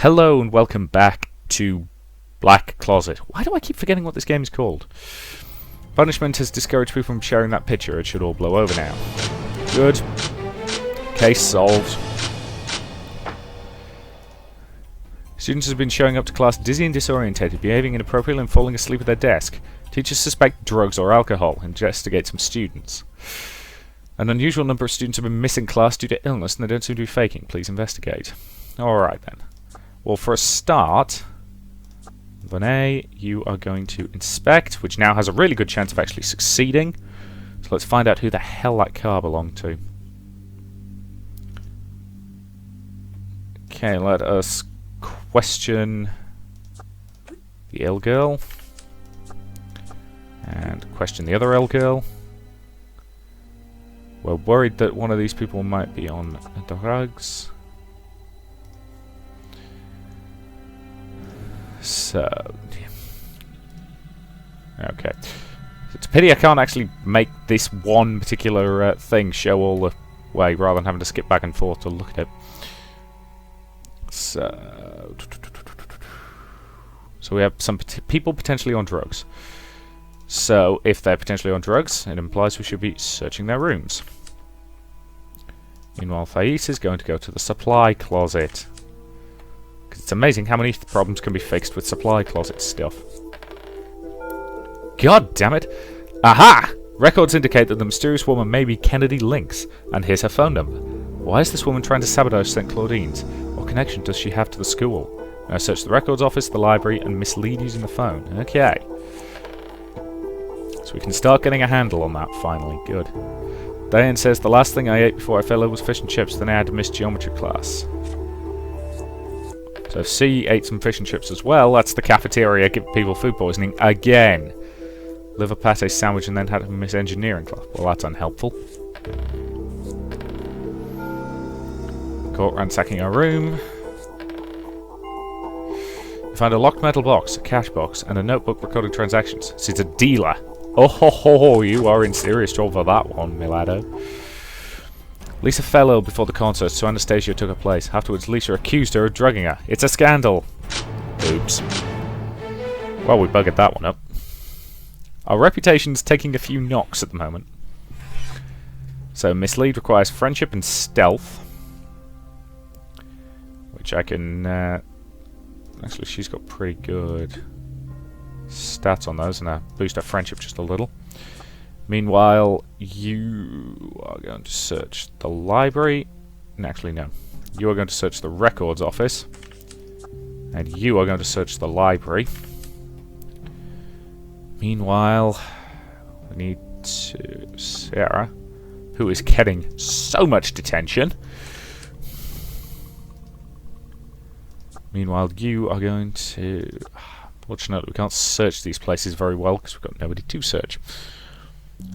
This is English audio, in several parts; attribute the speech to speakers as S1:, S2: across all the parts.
S1: Hello and welcome back to Black Closet. Why do I keep forgetting what this game is called? Punishment has discouraged people from sharing that picture. It should all blow over now. Good. Case solved. Students have been showing up to class dizzy and disorientated, behaving inappropriately and falling asleep at their desk. Teachers suspect drugs or alcohol. Investigate some students. An unusual number of students have been missing class due to illness and they don't seem to be faking. Please investigate. Alright then. Well, for a start, Vinay, you are going to inspect, which now has a really good chance of actually succeeding. So let's find out who the hell that car belonged to. Okay, let us question the ill girl. And question the other ill girl. We're worried that one of these people might be on drugs. So, okay. It's a pity I can't actually make this one particular thing show all the way rather than having to skip back and forth to look at it. So we have some people potentially on drugs. So, if they're potentially on drugs, it implies we should be searching their rooms. Meanwhile, Thais is going to go to the supply closet. It's amazing how many problems can be fixed with supply closet stuff. God damn it! Aha! Records indicate that the mysterious woman may be Kennedy Lynx, and here's her phone number. Why is this woman trying to sabotage St. Claudine's? What connection does she have to the school? Now search the records office, the library, and mislead using the phone. Okay. So we can start getting a handle on that finally. Good. Diane says the last thing I ate before I fell ill was fish and chips, then I had to miss geometry class. So if C ate some fish and chips as well, that's the cafeteria giving people food poisoning again. Liver pate sandwich and then had to miss engineering class. Well, that's unhelpful. Caught ransacking our room. You find a locked metal box, a cash box, and a notebook recording transactions. So it's a dealer. Oh ho ho ho, you are in serious trouble for that one, Milado. Lisa fell ill before the concert, so Anastasia took her place. Afterwards, Lisa accused her of drugging her. It's a scandal! Oops. Well, we buggered that one up. Our reputation's taking a few knocks at the moment. So, mislead requires friendship and stealth. Which I can... actually, she's got pretty good stats on those, and I boost her friendship just a little. Meanwhile, you are going to search the library. Actually, no. You are going to search the records office. And you are going to search the library. Meanwhile, we need to... Sarah, who is getting so much detention. Meanwhile, you are going to... Fortunately, we can't search these places very well because we've got nobody to search.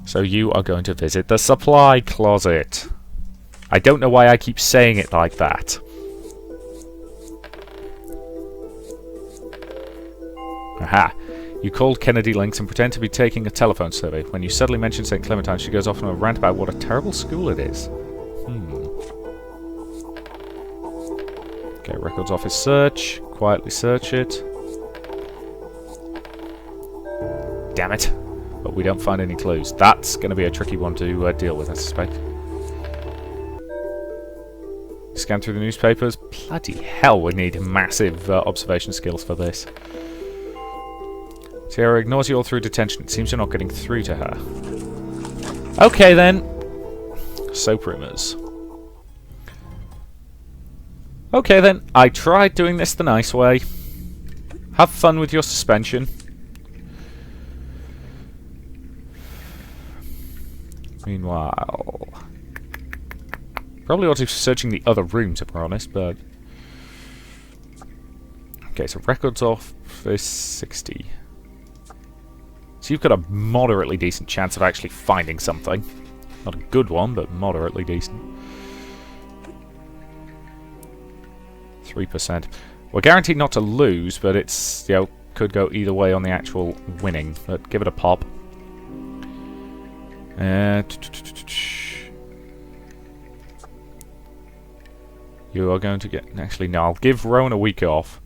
S1: So you are going to visit the supply closet. I don't know why I keep saying it like that. Aha. You called Kennedy Lynx and pretend to be taking a telephone survey. When you suddenly mention St. Clementine, she goes off on a rant about what a terrible school it is. Okay, records office search. Quietly search it. Damn it. But we don't find any clues. That's going to be a tricky one to deal with, I suspect. Scan through the newspapers. Bloody hell, we need massive observation skills for this. Sierra ignores you all through detention. It seems you're not getting through to her. Okay, then. Soap rumors. Okay, then. I tried doing this the nice way. Have fun with your suspension. Meanwhile, probably ought to be searching the other rooms if we're honest, but... Okay, so records office 60. So you've got a moderately decent chance of actually finding something. Not a good one, but moderately decent. 3%. We're guaranteed not to lose, but it's, you know, could go either way on the actual winning. But give it a pop. You are going to get... Actually, no, I'll give Rowan a week off.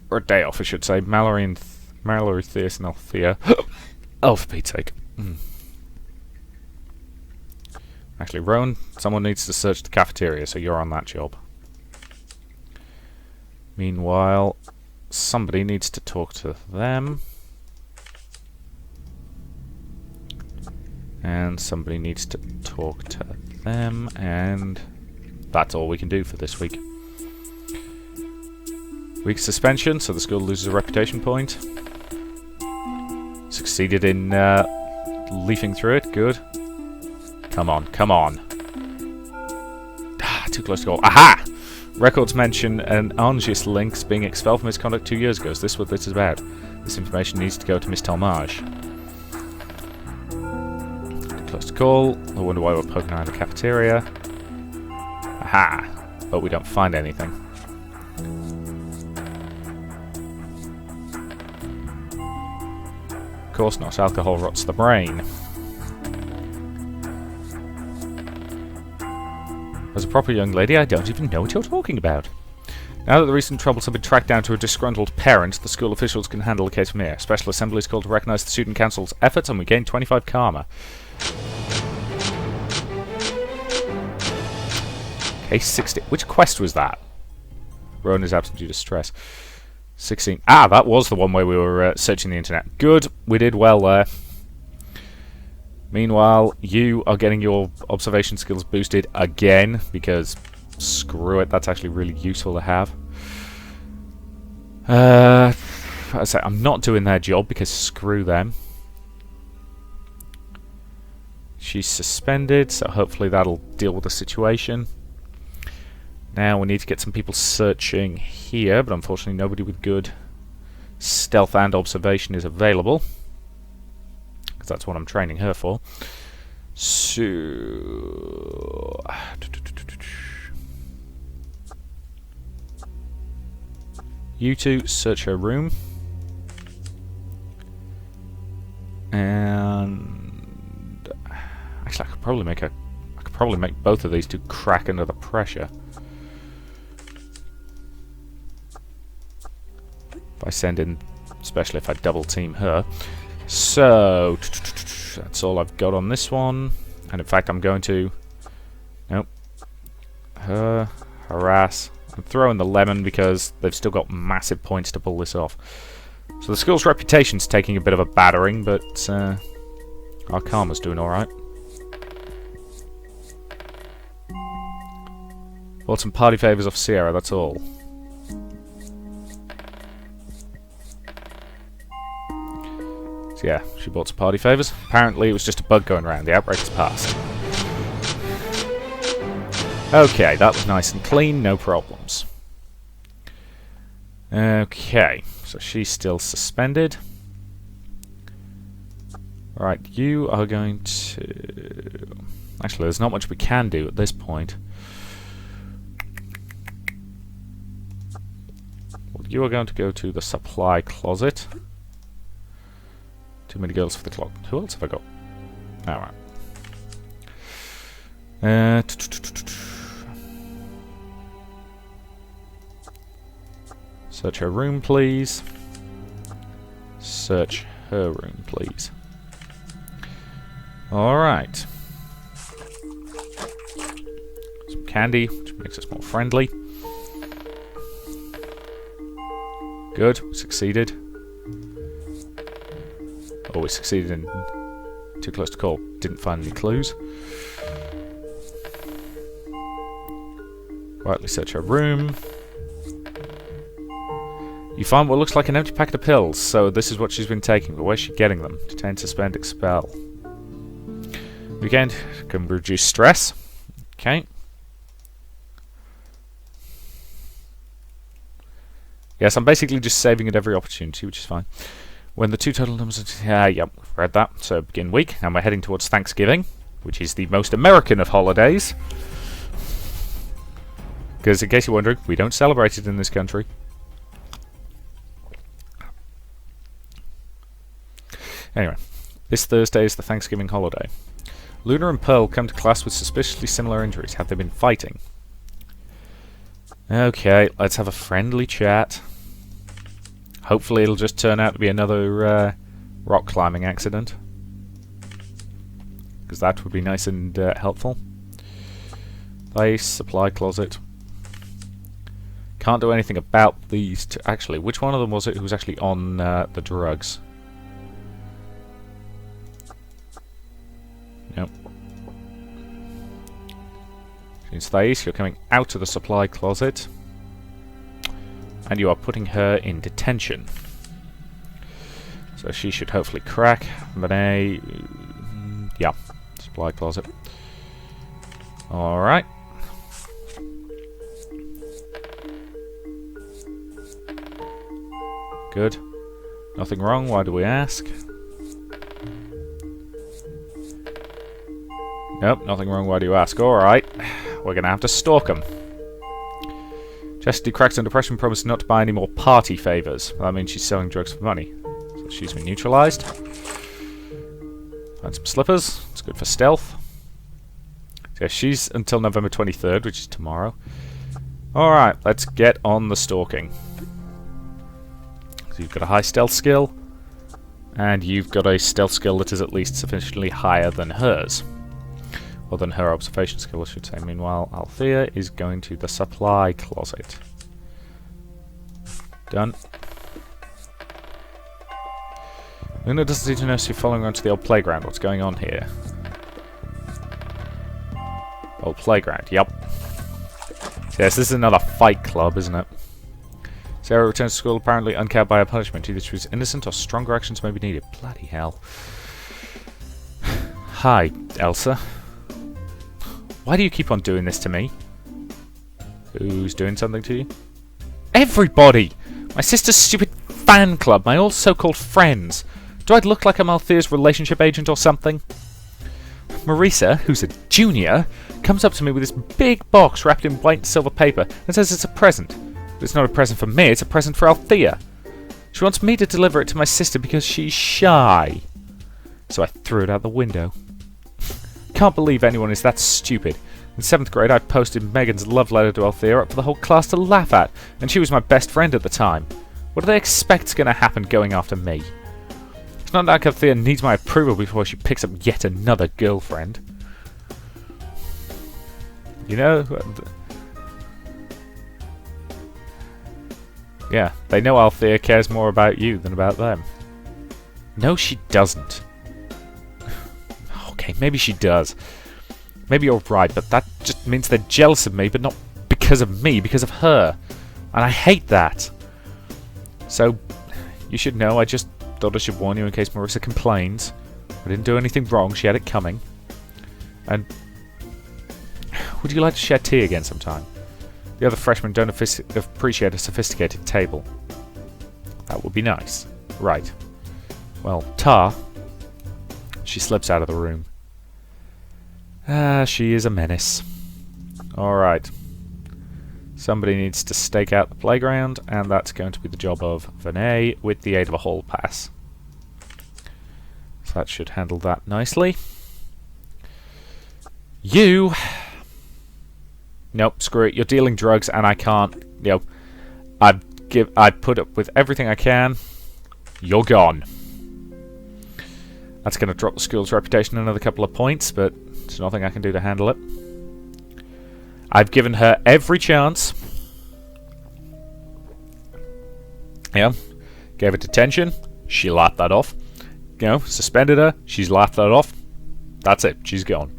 S1: Or a day off, I should say. Mallory, Theus, and Althea. Oh, for Pete's sake. Actually, Rowan, someone needs to search the cafeteria, so you're on that job. Meanwhile, somebody needs to talk to them. And somebody needs to talk to them, and that's all we can do for this week. Week suspension, so the school loses a reputation point. Succeeded in leafing through it, good. Come on, come on. Too close to goal. Aha! Records mention an Angis Lynx being expelled from his conduct 2 years ago. Is this what this is about? This information needs to go to Miss Talmage. Too close to call. I wonder why we're poking around the cafeteria. Aha! But we don't find anything. Of course not. Alcohol rots the brain. As a proper young lady, I don't even know what you're talking about. Now that the recent troubles have been tracked down to a disgruntled parent, the school officials can handle the case from here. Special assembly is called to recognise the student council's efforts, and we gain 25 karma. Case 60. Which quest was that? Rowan is absent due to stress. 16. Ah, that was the one where we were searching the internet. Good, we did well there. Meanwhile, you are getting your observation skills boosted again, because screw it, that's actually really useful to have. I say, I'm not doing their job, because screw them. She's suspended, so hopefully that'll deal with the situation. Now we need to get some people searching here, but unfortunately nobody with good stealth and observation is available. Because that's what I'm training her for. So... You two search her room. And... Actually, I could probably make both of these two crack under the pressure. If I send in, especially if I double team her. So, that's all I've got on this one. And in fact, I'm going to... Nope. Her, harass. I'm throwing the lemon because they've still got massive points to pull this off. So the school's reputation's taking a bit of a battering, but our karma's doing alright. Bought some party favours off Sierra, that's all. So yeah, she bought some party favours. Apparently it was just a bug going around. The outbreak has passed. Okay, that was nice and clean, no problems. Okay, so she's still suspended. Right, you are going to... Actually, there's not much we can do at this point. Well, you are going to go to the supply closet. Too many girls for the clock. Who else have I got? Alright. Search her room, please. Search her room, please. Alright. Some candy, which makes us more friendly. Good, we succeeded. Oh, we succeeded in... Too close to call. Didn't find any clues. Quietly search her room. You find what looks like an empty packet of pills, so this is what she's been taking, but where's she getting them? Detain, suspend, expel. Weekend can reduce stress. Okay. Yes, I'm basically just saving at every opportunity, which is fine. When the two total numbers... yep, read that. So, begin week, and we're heading towards Thanksgiving, which is the most American of holidays. Because, in case you're wondering, we don't celebrate it in this country. Anyway, this Thursday is the Thanksgiving holiday. Luna and Pearl come to class with suspiciously similar injuries. Have they been fighting? Okay, let's have a friendly chat. Hopefully it'll just turn out to be another rock climbing accident. Because that would be nice and helpful. Place, supply closet. Can't do anything about these two. Actually, which one of them was it who was actually on the drugs? Nope. Since Thais, you're coming out of the supply closet. And you are putting her in detention. So she should hopefully crack. Monet, yeah, supply closet. Alright. Good. Nothing wrong, why do we ask? Nope, nothing wrong, why do you ask? Alright. We're gonna have to stalk him. Chastity cracks under pressure and promises not to buy any more party favours. That means she's selling drugs for money. So she's been neutralised. Find some slippers. It's good for stealth. So yeah, she's until November 23rd, which is tomorrow. Alright, let's get on the stalking. So you've got a high stealth skill. And you've got a stealth skill that is at least sufficiently higher than hers. Or than her observation skill, I should say. Meanwhile, Althea is going to the supply closet. Done. Luna doesn't seem to notice you following around to the old playground. What's going on here? Old playground, yep. Yes, this is another fight club, isn't it? Sarah returns to school apparently uncowed by her punishment. Either she was innocent or stronger actions may be needed. Bloody hell. Hi, Elsa. Why do you keep on doing this to me? Who's doing something to you? Everybody! My sister's stupid fan club, my old so-called friends. Do I look like I'm Althea's relationship agent or something? Marisa, who's a junior, comes up to me with this big box wrapped in white and silver paper and says it's a present. But it's not a present for me, it's a present for Althea. She wants me to deliver it to my sister because she's shy. So I threw it out the window. Can't believe anyone is that stupid. In 7th grade I posted Megan's love letter to Althea up for the whole class to laugh at, and she was my best friend at the time. What do they expect's going to happen going after me? It's not like Althea needs my approval before she picks up yet another girlfriend. You know... Yeah, they know Althea cares more about you than about them. No, she doesn't. Okay, maybe she does. Maybe you're right, but that just means they're jealous of me, but not because of me, because of her. And I hate that. So, you should know, I just thought I should warn you in case Marisa complains. I didn't do anything wrong, she had it coming. And... would you like to share tea again sometime? The other freshmen don't appreciate a sophisticated table. That would be nice. Right. Well, Tar... She slips out of the room. She is a menace. Alright. Somebody needs to stake out the playground, and that's going to be the job of Vinay with the aid of a hall pass. So that should handle that nicely. You... Nope, screw it. You're dealing drugs, and I can't... You know, I've put up with everything I can. You're gone. That's going to drop the school's reputation another couple of points, but there's nothing I can do to handle it. I've given her every chance. Yeah. Gave her detention. She laughed that off. You know, suspended her. She's laughed that off. That's it. She's gone.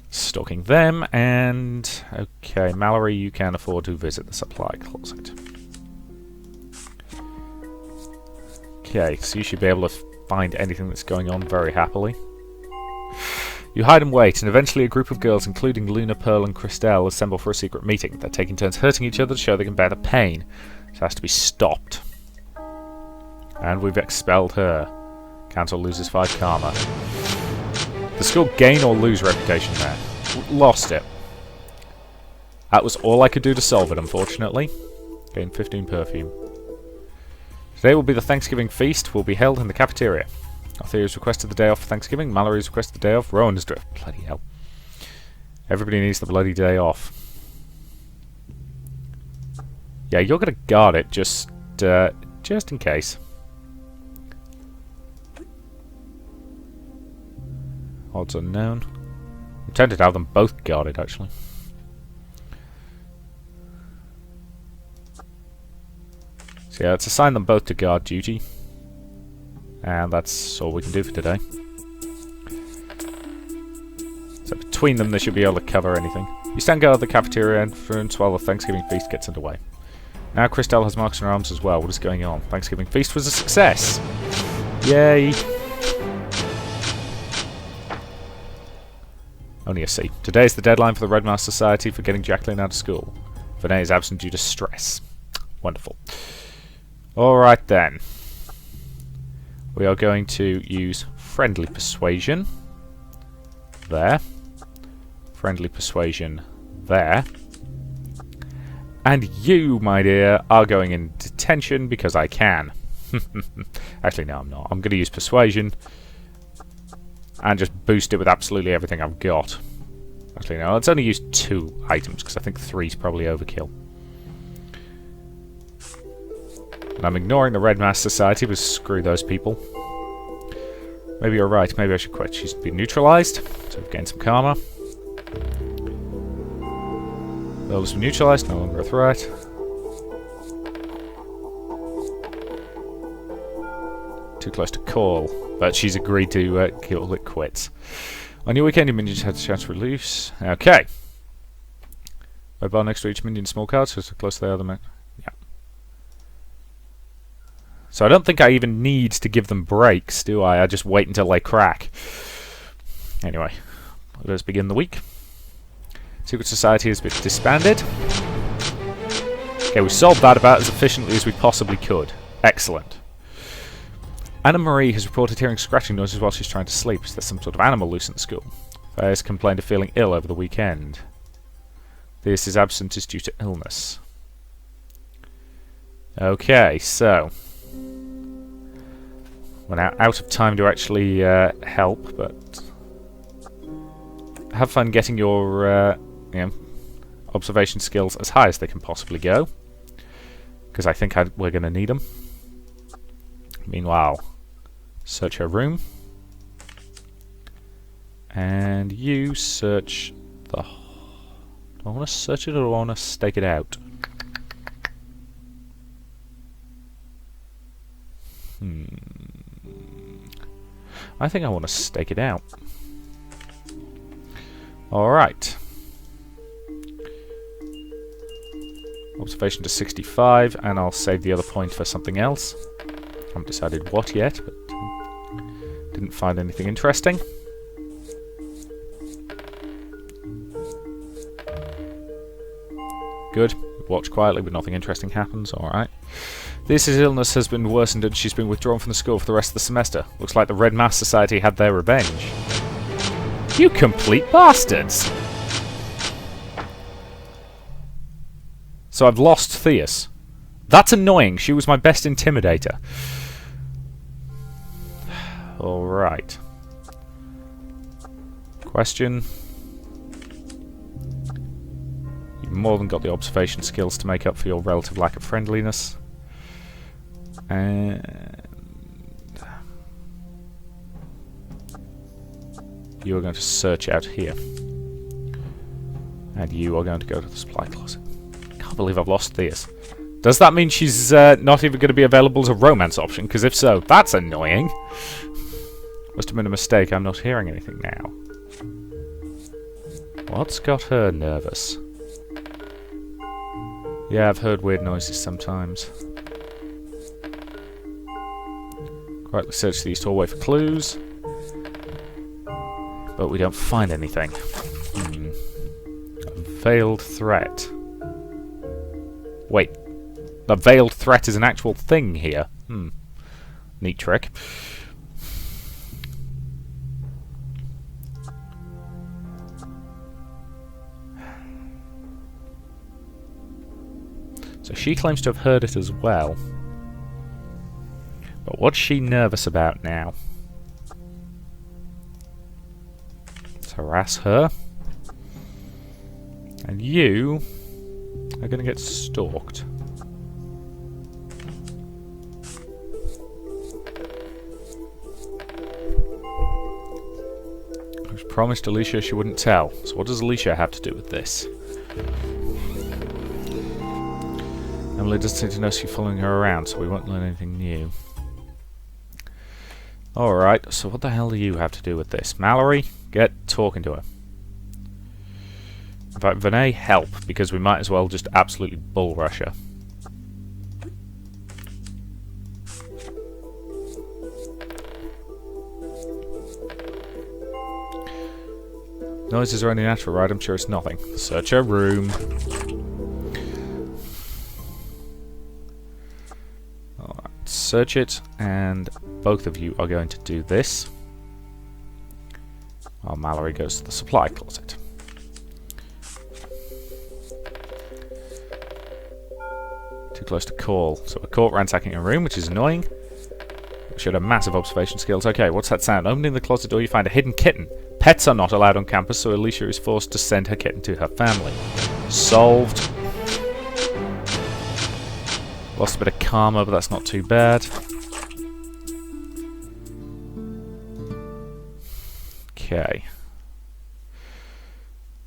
S1: Stalking them, and... Okay, Mallory, you can afford to visit the supply closet. Okay, so you should be able to find anything that's going on very happily. You hide and wait, and eventually a group of girls, including Luna, Pearl, and Christelle, assemble for a secret meeting. They're taking turns hurting each other to show they can bear the pain. It has to be stopped. And we've expelled her. Council loses 5 karma. The school gain or lose reputation there? Lost it. That was all I could do to solve it, unfortunately. Gain 15 perfume. Today will be the Thanksgiving feast. Will be held in the cafeteria. Althea has requested the day off for Thanksgiving. Mallory has requested the day off. Rowan has... Bloody hell. Everybody needs the bloody day off. Yeah, you're going to guard it just in case. Odds unknown. I'm tempted to have them both guarded, actually. So yeah, let's assign them both to guard duty. And that's all we can do for today. So between them, they should be able to cover anything. You stand guard at the cafeteria entrance while the Thanksgiving feast gets underway. Now Christelle has marks on her arms as well. What is going on? Thanksgiving feast was a success! Yay! Only a C. Today is the deadline for the Red Mask Society for getting Jacqueline out of school. Vinay is absent due to stress. Wonderful. Alright then. We are going to use friendly persuasion. There. Friendly persuasion there. And you, my dear, are going in detention because I can. Actually, no, I'm not. I'm going to use persuasion and just boost it with absolutely everything I've got. Actually, no, let's only use 2 items because I think 3 is probably overkill. And I'm ignoring the Red Mask Society because screw those people. Maybe you're right. Maybe I should quit. She's been neutralized, so we've gained some karma. Those were neutralized, no longer a threat. Too close to call, but she's agreed to call it quits. On your weekend, your minions had a chance to release. Okay. Red bar next to each minion small card, so close to the other man. Yeah. So I don't think I even need to give them breaks, do I? I just wait until they crack. Anyway, let us begin the week. Secret Society has been disbanded. Okay, we solved that about as efficiently as we possibly could. Excellent. Anna Marie has reported hearing scratching noises while she's trying to sleep. Is there some sort of animal loose in the school? Thais complained of feeling ill over the weekend. This is absent is due to illness. Okay, so we're now out of time to actually help, but have fun getting your observation skills as high as they can possibly go, because I think we're going to need them. Meanwhile, search her room, and you search the... Do I want to search it or do I want to stake it out? I think I want to stake it out. Alright. Observation to 65, and I'll save the other point for something else. Haven't decided what yet, but didn't find anything interesting. Good. Watch quietly, but nothing interesting happens. Alright. This illness has been worsened and she's been withdrawn from the school for the rest of the semester. Looks like the Red Mask Society had their revenge. You complete bastards! So I've lost Theus. That's annoying. She was my best intimidator. Alright. Question. You've more than got the observation skills to make up for your relative lack of friendliness. And you are going to search out here. And you are going to go to the supply closet. Can't believe I've lost Theus. Does that mean she's not even going to be available as a romance option? Because if so, that's annoying. Must have been a mistake. I'm not hearing anything now. What's got her nervous? Yeah, I've heard weird noises sometimes. Quietly search the east hallway for clues. But we don't find anything. A veiled threat. Wait. The veiled threat is an actual thing here. Neat trick. So she claims to have heard it as well. But what's she nervous about now? Let's harass her. And you are going to get stalked. promised Alicia she wouldn't tell. So what does Alicia have to do with this? Emily doesn't seem to know she's following her around, so we won't learn anything new. Alright, so what the hell do you have to do with this? Mallory, get talking to her. In fact, Vinay, help, because we might as well just absolutely bull rush her. Noises are only natural, right? I'm sure it's nothing. Search her room. Alright, search it, and both of you are going to do this. While Mallory goes to the supply closet. Too close to call. So we're caught ransacking a room, which is annoying. We should have massive observation skills. Okay, what's that sound? Opening the closet door, you find a hidden kitten. Pets are not allowed on campus, so Alicia is forced to send her kitten to her family. Solved. Lost a bit of karma, but that's not too bad. Okay.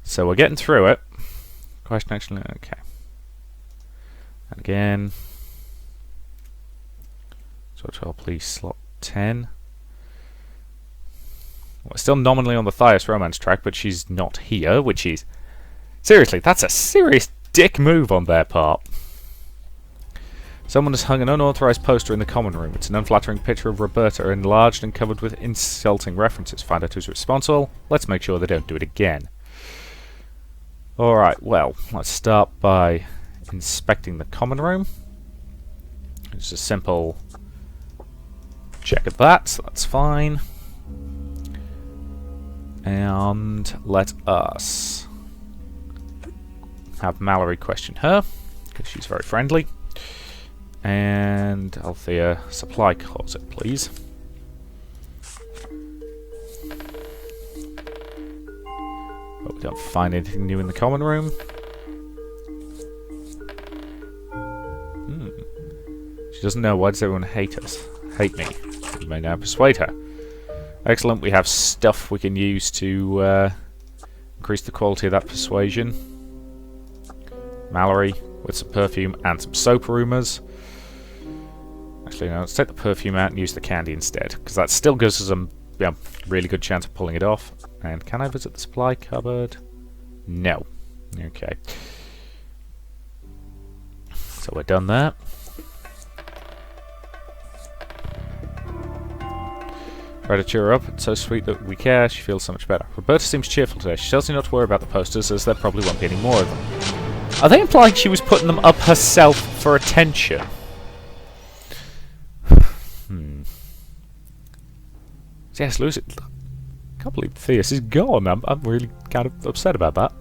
S1: So we're getting through it. Question actually, okay. And again. So please slot 10. We're still nominally on the Thias romance track, but she's not here, which is... Seriously, that's a serious dick move on their part. Someone has hung an unauthorized poster in the common room. It's an unflattering picture of Roberta, enlarged and covered with insulting references. Find out who's responsible. Let's make sure they don't do it again. Alright, well, let's start by inspecting the common room. It's a simple check of that, so that's fine. And let us have Mallory question her, because she's very friendly. And Althea, supply closet, please. But we don't find anything new in the common room. She doesn't know. Why does everyone hate us? Hate me. You may now persuade her. Excellent, we have stuff we can use to increase the quality of that persuasion. Mallory with some perfume and some soap rumours. Actually, no, let's take the perfume out and use the candy instead, because that still gives us a really good chance of pulling it off. And can I visit the supply cupboard? No. Okay. So we're done there. Try to cheer her up. It's so sweet that we care. She feels so much better. Roberta seems cheerful today. She tells me not to worry about the posters, as there probably won't be any more of them. Are they implying she was putting them up herself for attention? Yes, Lucy. I can't believe Theus is gone. I'm really kind of upset about that.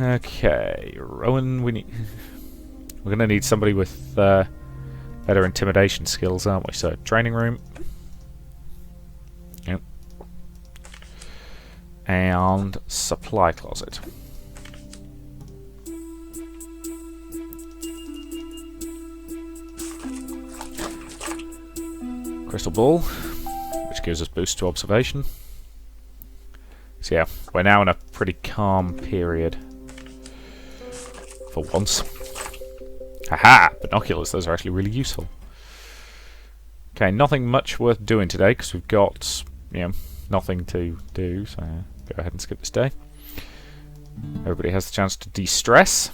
S1: Okay, Rowan, we're going to need somebody with better intimidation skills, aren't we? So, training room. Yep. And supply closet. Crystal ball, which gives us boost to observation. So yeah, we're now in a pretty calm period. For once. Haha! Binoculars, those are actually really useful. Okay, nothing much worth doing today, because we've got, nothing to do, so go ahead and skip this day. Everybody has the chance to de-stress.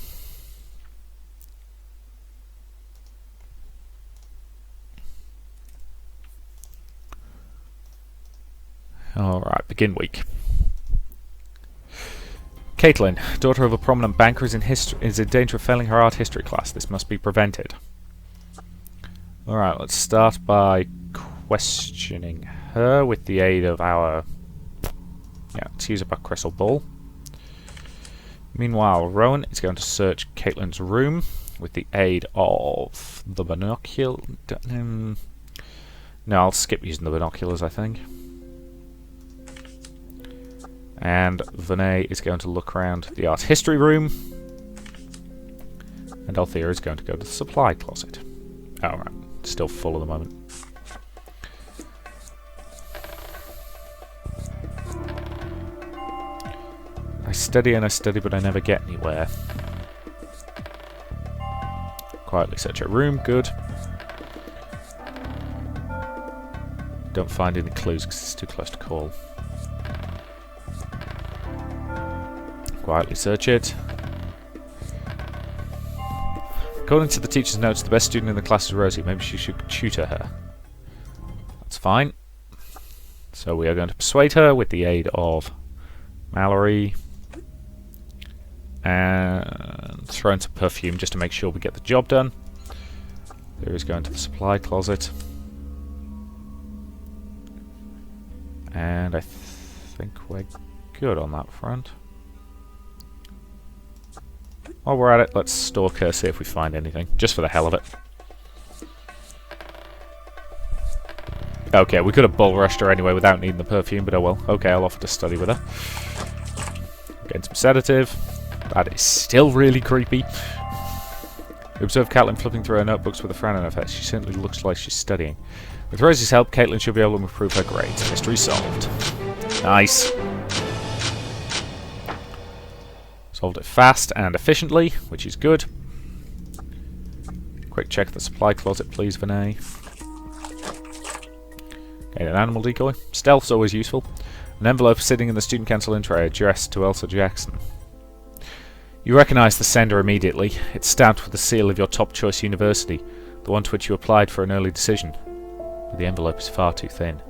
S1: Alright, begin week. Caitlin, daughter of a prominent banker, is in danger of failing her art history class. This must be prevented. Alright, let's start by questioning her with the aid of our... let's use up our crystal ball. Meanwhile, Rowan is going to search Caitlin's room with the aid of the binocular... no, I'll skip using the binoculars, I think. And Vinay is going to look around the art history room. And Althea is going to go to the supply closet. Alright, still full at the moment. study and I study, but I never get anywhere. Quietly search her room. Good. Don't find any clues because it's too close to call. Quietly search it. According to the teacher's notes, the best student in the class is Rosie. Maybe she should tutor her. That's fine. So we are going to persuade her with the aid of Mallory. And throw in some perfume just to make sure we get the job done. There is going to the supply closet. And I think we're good on that front. While we're at it, let's stalk her, see if we find anything, just for the hell of it. Okay, we could have bull rushed her anyway without needing the perfume, but oh well. Okay, I'll offer to study with her. Getting some sedative. That is still really creepy. We observe Caitlin flipping through her notebooks with a frown on her face. She certainly looks like she's studying. With Rosie's help, Caitlin should be able to improve her grades. Mystery solved. Nice. Solved it fast and efficiently, which is good. Quick check the supply closet, please, Vinay. Okay, an animal decoy. Stealth's always useful. An envelope sitting in the student council intro addressed to Elsa Jackson. You recognise the sender immediately. It's stamped with the seal of your top choice university, the one to which you applied for an early decision. But the envelope is far too thin.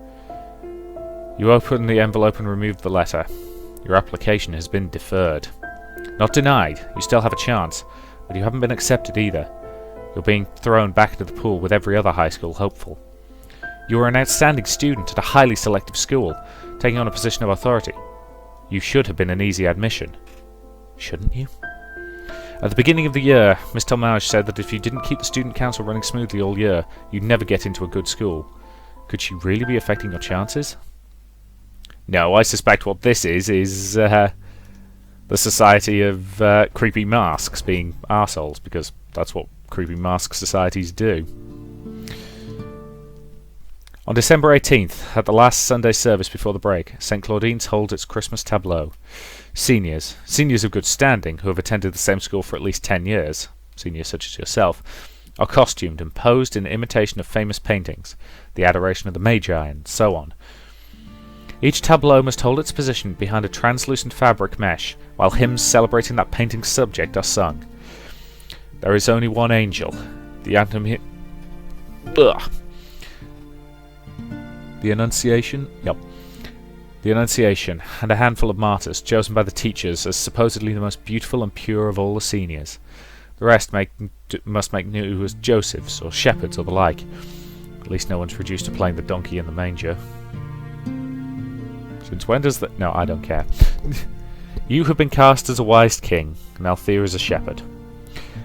S1: You open the envelope and remove the letter. Your application has been deferred. Not denied, you still have a chance, but you haven't been accepted either. You're being thrown back into the pool with every other high school hopeful. You are an outstanding student at a highly selective school, taking on a position of authority. You should have been an easy admission. Shouldn't you? At the beginning of the year, Miss Talmage said that if you didn't keep the student council running smoothly all year, you'd never get into a good school. Could she really be affecting your chances? No, I suspect what this is the Society of Creepy Masks being arseholes, because that's what creepy mask societies do. On December 18th, at the last Sunday service before the break, St. Claudine's holds its Christmas tableau. Seniors of good standing, who have attended the same school for at least 10 years, seniors such as yourself, are costumed and posed in imitation of famous paintings, the Adoration of the Magi, and so on. Each tableau must hold its position behind a translucent fabric mesh, while hymns celebrating that painting's subject are sung. There is only one angel, the Annunciation? Yep. The Annunciation, and a handful of martyrs, chosen by the teachers as supposedly the most beautiful and pure of all the seniors. The rest must make new as Josephs, or shepherds, or the like. At least no one's reduced to playing the donkey in the manger. Since when does that... No, I don't care. You have been cast as a wise king, and Althea is a shepherd.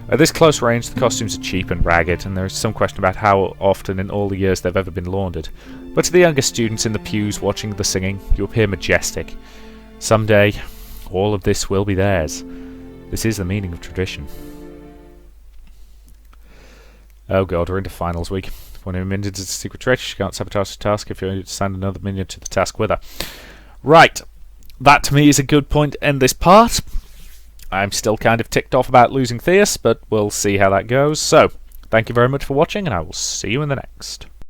S1: At this close range, the costumes are cheap and ragged, and there is some question about how often in all the years they've ever been laundered. But to the younger students in the pews watching the singing, you appear majestic. Someday, all of this will be theirs. This is the meaning of tradition. Oh god, we're into finals week. When a minion is a secret treasure, she can't sabotage the task if you assign another minion to the task with her. Right, that to me is a good point to end this part. I'm still kind of ticked off about losing Theus, but we'll see how that goes. So, thank you very much for watching, and I will see you in the next.